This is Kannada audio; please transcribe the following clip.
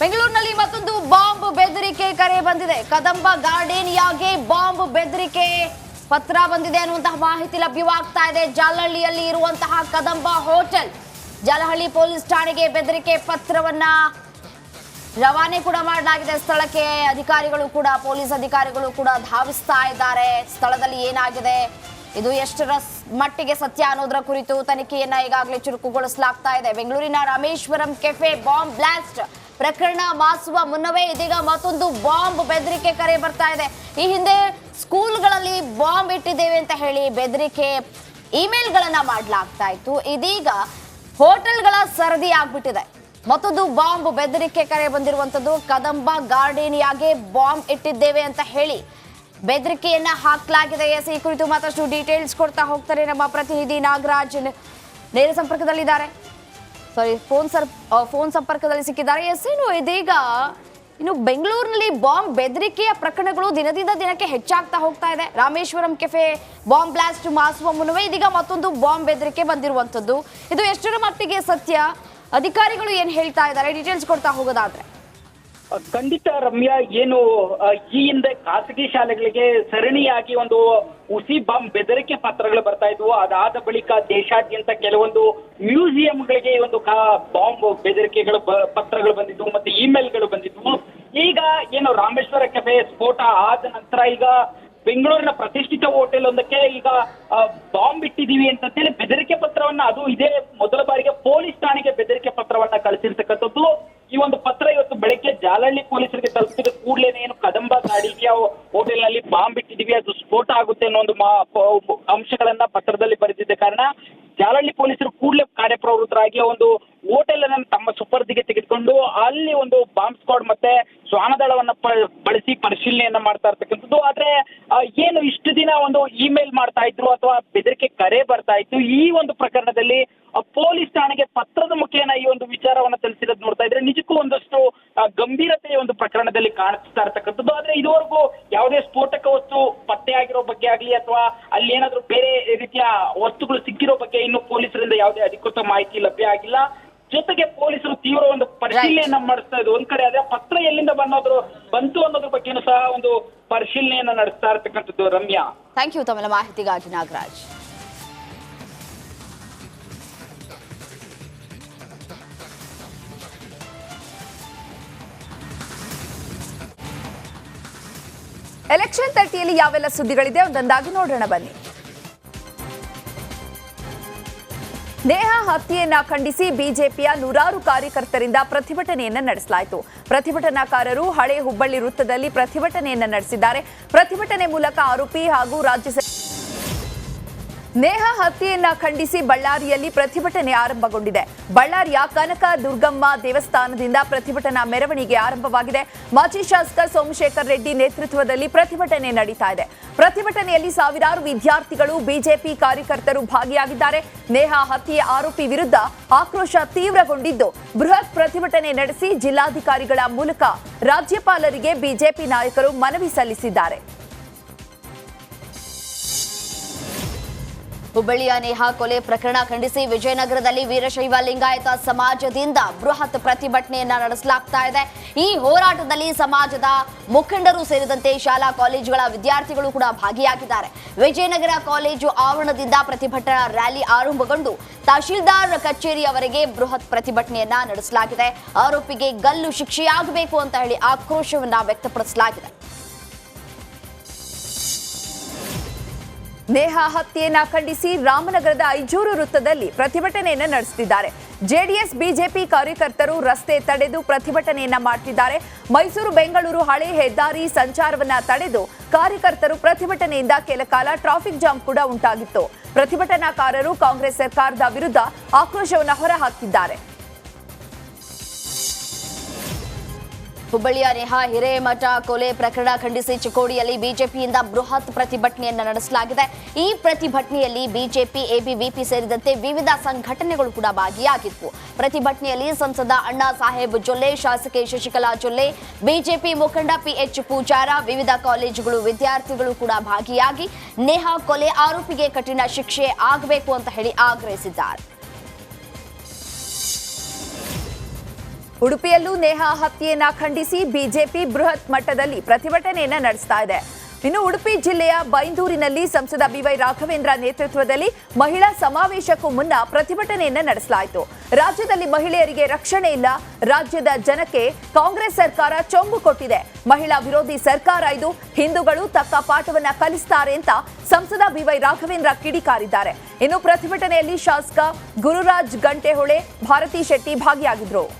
ಬೆಂಗಳೂರಿನಲ್ಲಿ ಮತ್ತೊಂದು ಬಾಂಬ್ ಬೆದರಿಕೆ ಕರೆ ಬಂದಿದೆ. ಕದಂಬ ಗಾರ್ಡೇನಿಯಾಗೆ ಬಾಂಬ್ ಬೆದರಿಕೆ ಪತ್ರ ಬಂದಿದೆ ಅನ್ನುವಂತಹ ಮಾಹಿತಿ ಲಭ್ಯವಾಗ್ತಾ ಇದೆ. ಜಾಲಹಳ್ಳಿಯಲ್ಲಿ ಇರುವಂತಹ ಕದಂಬ ಹೋಟೆಲ್, ಜಾಲಹಳ್ಳಿ ಪೊಲೀಸ್ ಠಾಣೆಗೆ ಬೆದರಿಕೆ ಪತ್ರವನ್ನ ರವಾನೆ ಕೂಡ ಮಾಡಲಾಗಿದೆ. ಸ್ಥಳಕ್ಕೆ ಪೊಲೀಸ್ ಅಧಿಕಾರಿಗಳು ಕೂಡ ಧಾವಿಸ್ತಾ ಇದ್ದಾರೆ. ಸ್ಥಳದಲ್ಲಿ ಏನಾಗಿದೆ, ಇದು ಎಷ್ಟರ ಮಟ್ಟಿಗೆ ಸತ್ಯ ಅನ್ನೋದರ ಕುರಿತು ತನಿಖೆಯನ್ನ ಈಗಾಗಲೇ ಚುರುಕುಗೊಳಿಸಲಾಗ್ತಾ ಇದೆ. ಬೆಂಗಳೂರಿನ ರಾಮೇಶ್ವರಂ ಕೆಫೆ ಬಾಂಬ್ ಬ್ಲಾಸ್ಟ್ ಪ್ರಕರಣ ಮಾಸುವ ಮುನ್ನವೇ ಇದೀಗ ಮತ್ತೊಂದು ಬಾಂಬ್ ಬೆದರಿಕೆ ಕರೆ ಬರ್ತಾ ಇದೆ. ಈ ಹಿಂದೆ ಸ್ಕೂಲ್ಗಳಲ್ಲಿ ಬಾಂಬ್ ಇಟ್ಟಿದ್ದೇವೆ ಅಂತ ಹೇಳಿ ಬೆದರಿಕೆ ಇಮೇಲ್ಗಳನ್ನ ಮಾಡಲಾಗ್ತಾ ಇತ್ತು. ಇದೀಗ ಹೋಟೆಲ್ಗಳ ಸರದಿ ಆಗ್ಬಿಟ್ಟಿದೆ. ಮತ್ತೊಂದು ಬಾಂಬ್ ಬೆದರಿಕೆ ಕರೆ ಬಂದಿರುವಂತದ್ದು. ಕದಂಬ ಗಾರ್ಡೇನಿಯಾಗೆ ಬಾಂಬ್ ಇಟ್ಟಿದ್ದೇವೆ ಅಂತ ಹೇಳಿ ಬೆದರಿಕೆಯನ್ನ ಹಾಕಲಾಗಿದೆ. ಈ ಕುರಿತು ಮತ್ತಷ್ಟು ಡೀಟೇಲ್ಸ್ ಕೊಡ್ತಾ ಹೋಗ್ತಾರೆ ನಮ್ಮ ಪ್ರತಿನಿಧಿ ನಾಗರಾಜ್. ನೇರ ಸಂಪರ್ಕದಲ್ಲಿದ್ದಾರೆ, ಫೋನ್ ಸಂಪರ್ಕದಲ್ಲಿ ಸಿಕ್ಕಿದ್ದಾರೆ. ಇದೀಗ ಬೆಂಗಳೂರಿನಲ್ಲಿ ಬಾಂಬ್ ಬೆದರಿಕೆಯ ಪ್ರಕರಣಗಳು ದಿನದಿಂದ ದಿನಕ್ಕೆ ಹೆಚ್ಚಾಗ್ತಾ ಹೋಗ್ತಾ ಇದೆ. ರಾಮೇಶ್ವರಂ ಕೆಫೆ ಬಾಂಬ್ ಬ್ಲಾಸ್ಟ್ ಮಾಸುವ ಮುನ್ನವೇ ಇದೀಗ ಮತ್ತೊಂದು ಬಾಂಬ್ ಬೆದರಿಕೆ ಬಂದಿರುವಂತದ್ದು. ಇದು ಎಷ್ಟರ ಮಟ್ಟಿಗೆ ಸತ್ಯ, ಅಧಿಕಾರಿಗಳು ಏನ್ ಹೇಳ್ತಾ ಇದ್ದಾರೆ, ಡೀಟೇಲ್ಸ್ ಕೊಡ್ತಾ ಹೋಗೋದಾದ್ರೆ? ಖಂಡಿತ ರಮ್ಯಾ, ಏನು ಈ ಹಿಂದೆ ಖಾಸಗಿ ಶಾಲೆಗಳಿಗೆ ಸರಣಿಯಾಗಿ ಒಂದು ಹುಸಿ ಬಾಂಬ್ ಬೆದರಿಕೆ ಪತ್ರಗಳು ಬರ್ತಾ ಇದ್ವು. ಅದಾದ ಬಳಿಕ ದೇಶಾದ್ಯಂತ ಕೆಲವೊಂದು ಮ್ಯೂಸಿಯಂಗಳಿಗೆ ಒಂದು ಬಾಂಬ್ ಬೆದರಿಕೆಗಳು ಪತ್ರಗಳು ಬಂದಿದ್ವು, ಮತ್ತೆ ಇಮೇಲ್ಗಳು ಬಂದಿದ್ವು. ಈಗ ಏನು ರಾಮೇಶ್ವರ ಕೆಫೆ ಸ್ಫೋಟ ಆದ ನಂತರ ಈಗ ಬೆಂಗಳೂರಿನ ಪ್ರತಿಷ್ಠಿತ ಹೋಟೆಲ್ ಒಂದಕ್ಕೆ ಈಗ ಬಾಂಬ್ ಇಟ್ಟಿದೀವಿ ಅಂತ ಹೇಳಿ ಬೆದರಿಕೆ ಪತ್ರವನ್ನ, ಅದು ಇದೇ ಮೊದಲ ಬಾರಿಗೆ ಪೊಲೀಸ್ ಠಾಣೆಗೆ ಬೆದರಿಕೆ ಪತ್ರವನ್ನ ಕಳಿಸಿರ್ತಕ್ಕಂಥದ್ದು. ಈ ಒಂದು ಪತ್ರ ಇವತ್ತು ಬೆಳಗ್ಗೆ ಜಾಲಹಳ್ಳಿ ಪೊಲೀಸರಿಗೆ ತಲುಪಿದ ಕೂಡಲೇ ಏನು ಕದಂಬ ಗಾಡಿಗೆ ಹೋಟೆಲ್ ನಲ್ಲಿ ಬಾಂಬ್ ಇಟ್ಟಿದೀವಿ, ಅದು ಸ್ಫೋಟ ಆಗುತ್ತೆ ಅನ್ನೋ ಒಂದು ಅಂಶಗಳನ್ನ ಪತ್ರದಲ್ಲಿ ಬರೆದಿದ್ದ ಕಾರಣ ಜಾಲಹಳ್ಳಿ ಪೊಲೀಸರು ಕೂಡಲೇ ಕಾರ್ಯಪ್ರವೃತ್ತರಾಗಿ ಒಂದು ಹೋಟೆಲ್ ಅನ್ನು ತಮ್ಮ ಸುಪರ್ದಿಗೆ ತೆಗೆದುಕೊಂಡು ಅಲ್ಲಿ ಒಂದು ಬಾಂಬ್ ಸ್ಕ್ವಾಡ್ ಮತ್ತೆ ಶ್ವಾನದಳವನ್ನ ಬಳಸಿ ಪರಿಶೀಲನೆಯನ್ನ ಮಾಡ್ತಾ ಇರ್ತಕ್ಕಂಥದ್ದು. ಆದ್ರೆ ಏನು ಇಷ್ಟು ದಿನ ಒಂದು ಇಮೇಲ್ ಮಾಡ್ತಾ ಇದ್ರು ಅಥವಾ ಬೆದರಿಕೆ ಕರೆ ಬರ್ತಾ ಇತ್ತು, ಈ ಒಂದು ಪ್ರಕರಣದಲ್ಲಿ ಪೊಲೀಸ್ ಠಾಣೆಗೆ ಪತ್ರದ ಮುಖೇನ ಈ ಒಂದು ವಿಚಾರವನ್ನ ತಿಳಿಸಿರೋದು ನೋಡ್ತಾ ಇದ್ರೆ ನಿಜಕ್ಕೂ ಒಂದಷ್ಟು ಗಂಭೀರತೆಯ ಒಂದು ಪ್ರಕರಣದಲ್ಲಿ ಕಾಣಿಸ್ತಾ ಇರ್ತಕ್ಕಂಥದ್ದು. ಆದ್ರೆ ಇದುವರೆಗೂ ಯಾವುದೇ ಸ್ಫೋಟಕ ವಸ್ತು ಪತ್ತೆಯಾಗಿರೋ ಬಗ್ಗೆ ಆಗ್ಲಿ ಅಥವಾ ಅಲ್ಲಿ ಏನಾದ್ರೂ ಬೇರೆ ರೀತಿಯ ವಸ್ತುಗಳು ಸಿಕ್ಕಿರೋ ಬಗ್ಗೆ ಇನ್ನು ಪೊಲೀಸರಿಂದ ಯಾವುದೇ ಅಧಿಕೃತ ಮಾಹಿತಿ ಲಭ್ಯ ಆಗಿಲ್ಲ. ಜೊತೆಗೆ ಪೊಲೀಸರು ತೀವ್ರ ಒಂದು ಪರಿಶೀಲನೆಯನ್ನ ಮಾಡಿಸ್ತಾ ಇದ್ರು. ಒಂದ್ ಕಡೆ ಆದ್ರೆ ಪತ್ರ ಎಲ್ಲಿಂದ ಬಂತು ಅನ್ನೋದ್ರ ಬಗ್ಗೆನೂ ಸಹ ಒಂದು ಪರಿಶೀಲನೆಯನ್ನ ನಡೆಸ್ತಾ ಇರ್ತಕ್ಕಂಥದ್ದು. ರಮ್ಯಾ, ಥ್ಯಾಂಕ್ ಯು ತಮ್ಮ ಮಾಹಿತಿಗಾಗಿ ನಾಗರಾಜ್. ಎಲೆಕ್ಷನ್ 30ಯಲ್ಲಿ ಯಾವೆಲ್ಲ ಸುದ್ದಿಗಳಿದೆ ಒಂದೊಂದಾಗಿ ನೋಡೋಣ ಬನ್ನಿ. ನೇಹಾ ಹತ್ಯೆಯನ್ನ ಖಂಡಿಸಿ ಬಿಜೆಪಿಯ ನೂರಾರು ಕಾರ್ಯಕರ್ತರಿಂದ ಪ್ರತಿಭಟನೆಯನ್ನ ನಡೆಸಲಾಯಿತು. ಪ್ರತಿಭಟನಾಕಾರರು ಹಳೆ ಹುಬ್ಬಳ್ಳಿ ವೃತ್ತದಲ್ಲಿ ಪ್ರತಿಭಟನೆಯನ್ನ ನಡೆಸಿದ್ದಾರೆ. ಪ್ರತಿಭಟನೆ ಮೂಲಕ ಆರೋಪಿ ಹಾಗೂ ರಾಜ್ಯ ನೇಹಾ ಹತ್ಯೆಯನ್ನ ಖಂಡಿಸಿ ಬಳ್ಳಾರಿಯಲ್ಲಿ ಪ್ರತಿಭಟನೆ ಆರಂಭಗೊಂಡಿದೆ. ಬಳ್ಳಾರಿಯ ಕನಕ ದುರ್ಗಮ್ಮ ದೇವಸ್ಥಾನದಿಂದ ಪ್ರತಿಭಟನಾ ಮೆರವಣಿಗೆ ಆರಂಭವಾಗಿದೆ. ಮಾಜಿ ಶಾಸಕ ಸೋಮಶೇಖರ್ ರೆಡ್ಡಿ ನೇತೃತ್ವದಲ್ಲಿ ಪ್ರತಿಭಟನೆ ನಡೀತಾ ಇದೆ. ಪ್ರತಿಭಟನೆಯಲ್ಲಿ ಸಾವಿರಾರು ವಿದ್ಯಾರ್ಥಿಗಳು, ಬಿಜೆಪಿ ಕಾರ್ಯಕರ್ತರು ಭಾಗಿಯಾಗಿದ್ದಾರೆ. ನೇಹಾ ಹತ್ಯೆಯ ಆರೋಪಿ ವಿರುದ್ಧ ಆಕ್ರೋಶ ತೀವ್ರಗೊಂಡಿದ್ದು ಬೃಹತ್ ಪ್ರತಿಭಟನೆ ನಡೆಸಿ ಜಿಲ್ಲಾಧಿಕಾರಿಗಳ ಮೂಲಕ ರಾಜ್ಯಪಾಲರಿಗೆ ಬಿಜೆಪಿ ನಾಯಕರು ಮನವಿ ಸಲ್ಲಿಸಿದ್ದಾರೆ. ಹುಬ್ಬಳ್ಳಿಯ ನೇಹಾ ಕೊಲೆ ಪ್ರಕರಣ ಖಂಡಿಸಿ ವಿಜಯನಗರದಲ್ಲಿ ವೀರಶೈವ ಲಿಂಗಾಯತ ಸಮಾಜದಿಂದ ಬೃಹತ್ ಪ್ರತಿಭಟನೆಯನ್ನ ನಡೆಸಲಾಗ್ತಾ ಇದೆ. ಈ ಹೋರಾಟದಲ್ಲಿ ಸಮಾಜದ ಮುಖಂಡರು ಸೇರಿದಂತೆ ಶಾಲಾ ಕಾಲೇಜುಗಳ ವಿದ್ಯಾರ್ಥಿಗಳು ಕೂಡ ಭಾಗಿಯಾಗಿದ್ದಾರೆ. ವಿಜಯನಗರ ಕಾಲೇಜು ಆವರಣದಿಂದ ಪ್ರತಿಭಟನಾ ರ್ಯಾಲಿ ಆರಂಭಗೊಂಡು ತಹಶೀಲ್ದಾರ್ ಕಚೇರಿಯವರೆಗೆ ಬೃಹತ್ ಪ್ರತಿಭಟನೆಯನ್ನ ನಡೆಸಲಾಗಿದೆ. ಆರೋಪಿಗೆ ಗಲ್ಲು ಶಿಕ್ಷೆಯಾಗಬೇಕು ಅಂತ ಹೇಳಿ ಆಕ್ರೋಶವನ್ನ ವ್ಯಕ್ತಪಡಿಸಲಾಗಿದೆ. ನೇಹಾ ಹತ್ಯೆಯನ್ನ ಖಂಡಿಸಿ ರಾಮನಗರದ ಐಜೂರು ವೃತ್ತದಲ್ಲಿ ಪ್ರತಿಭಟನೆಯನ್ನ ನಡೆಸುತ್ತಿದ್ದಾರೆ. ಜೆಡಿಎಸ್ ಬಿಜೆಪಿ ಕಾರ್ಯಕರ್ತರು ರಸ್ತೆ ತಡೆದು ಪ್ರತಿಭಟನೆಯನ್ನ ಮಾಡುತ್ತಿದ್ದಾರೆ. ಮೈಸೂರು ಬೆಂಗಳೂರು ಹಳೆ ಹೆದ್ದಾರಿ ಸಂಚಾರವನ್ನ ತಡೆದು ಕಾರ್ಯಕರ್ತರು ಪ್ರತಿಭಟನೆಯಿಂದ ಕೆಲ ಕಾಲ ಟ್ರಾಫಿಕ್ ಜಾಮ್ ಕೂಡ ಉಂಟಾಗಿತ್ತು. ಪ್ರತಿಭಟನಾಕಾರರು ಕಾಂಗ್ರೆಸ್ ಸರ್ಕಾರದ ವಿರುದ್ಧ ಆಕ್ರೋಶವನ್ನು ಹೊರಹಾಕಿದ್ದಾರೆ. ಹುಬ್ಬಳ್ಳಿಯ ನೇಹಾ ಹಿರೇಮಠ ಕೊಲೆ ಪ್ರಕರಣ ಖಂಡಿಸಿ ಚಿಕ್ಕೋಡಿಯಲ್ಲಿ ಬಿಜೆಪಿಯಿಂದ ಬೃಹತ್ ಪ್ರತಿಭಟನೆಯನ್ನ ನಡೆಸಲಾಗಿದೆ. ಈ ಪ್ರತಿಭಟನೆಯಲ್ಲಿ ಬಿಜೆಪಿ, ಎಬಿವಿಪಿ ಸೇರಿದಂತೆ ವಿವಿಧ ಸಂಘಟನೆಗಳು ಕೂಡ ಭಾಗಿಯಾಗಿದ್ವು. ಪ್ರತಿಭಟನೆಯಲ್ಲಿ ಸಂಸದ ಅಣ್ಣಾ ಸಾಹೇಬ್ ಜೊಲ್ಲೆ, ಶಾಸಕಿ ಶಶಿಕಲಾ ಜೊಲ್ಲೆ, ಬಿಜೆಪಿ ಮುಖಂಡ ಪಿಎಚ್ ಪೂಜಾರ, ವಿವಿಧ ಕಾಲೇಜುಗಳು ವಿದ್ಯಾರ್ಥಿಗಳು ಕೂಡ ಭಾಗಿಯಾಗಿ ನೇಹಾ ಕೊಲೆ ಆರೋಪಿಗೆ ಕಠಿಣ ಶಿಕ್ಷೆ ಆಗಬೇಕು ಅಂತ ಹೇಳಿ ಆಗ್ರಹಿಸಿದ್ದಾರೆ. ಉಡುಪಿಯಲ್ಲೂ ನೇಹಾ ಹತ್ಯೆಯನ್ನ ಖಂಡಿಸಿ ಬಿಜೆಪಿ ಬೃಹತ್ ಮಟ್ಟದಲ್ಲಿ ಪ್ರತಿಭಟನೆಯನ್ನ ನಡೆಸ್ತಾ ಇದೆ. ಇನ್ನು ಉಡುಪಿ ಜಿಲ್ಲೆಯ ಬೈಂದೂರಿನಲ್ಲಿ ಸಂಸದ ಬಿವೈ ರಾಘವೇಂದ್ರ ನೇತೃತ್ವದಲ್ಲಿ ಮಹಿಳಾ ಸಮಾವೇಶಕ್ಕೂ ಮುನ್ನ ಪ್ರತಿಭಟನೆಯನ್ನ ನಡೆಸಲಾಯಿತು. ರಾಜ್ಯದಲ್ಲಿ ಮಹಿಳೆಯರಿಗೆ ರಕ್ಷಣೆ ಇಲ್ಲ, ರಾಜ್ಯದ ಜನಕ್ಕೆ ಕಾಂಗ್ರೆಸ್ ಸರ್ಕಾರ ಚೊಂಬು ಕೊಟ್ಟಿದೆ, ಮಹಿಳಾ ವಿರೋಧಿ ಸರ್ಕಾರ ಇದು, ಹಿಂದೂಗಳು ತಕ್ಕ ಪಾಠವನ್ನ ಕಲಿಸ್ತಾರೆ ಅಂತ ಸಂಸದ ಬಿವೈ ರಾಘವೇಂದ್ರ ಕಿಡಿಕಾರಿದ್ದಾರೆ. ಇನ್ನು ಪ್ರತಿಭಟನೆಯಲ್ಲಿ ಶಾಸಕ ಗುರುರಾಜ್ ಗಂಟೆಹೊಳೆ, ಭಾರತಿ ಶೆಟ್ಟಿ ಭಾಗಿಯಾಗಿದ್ರು.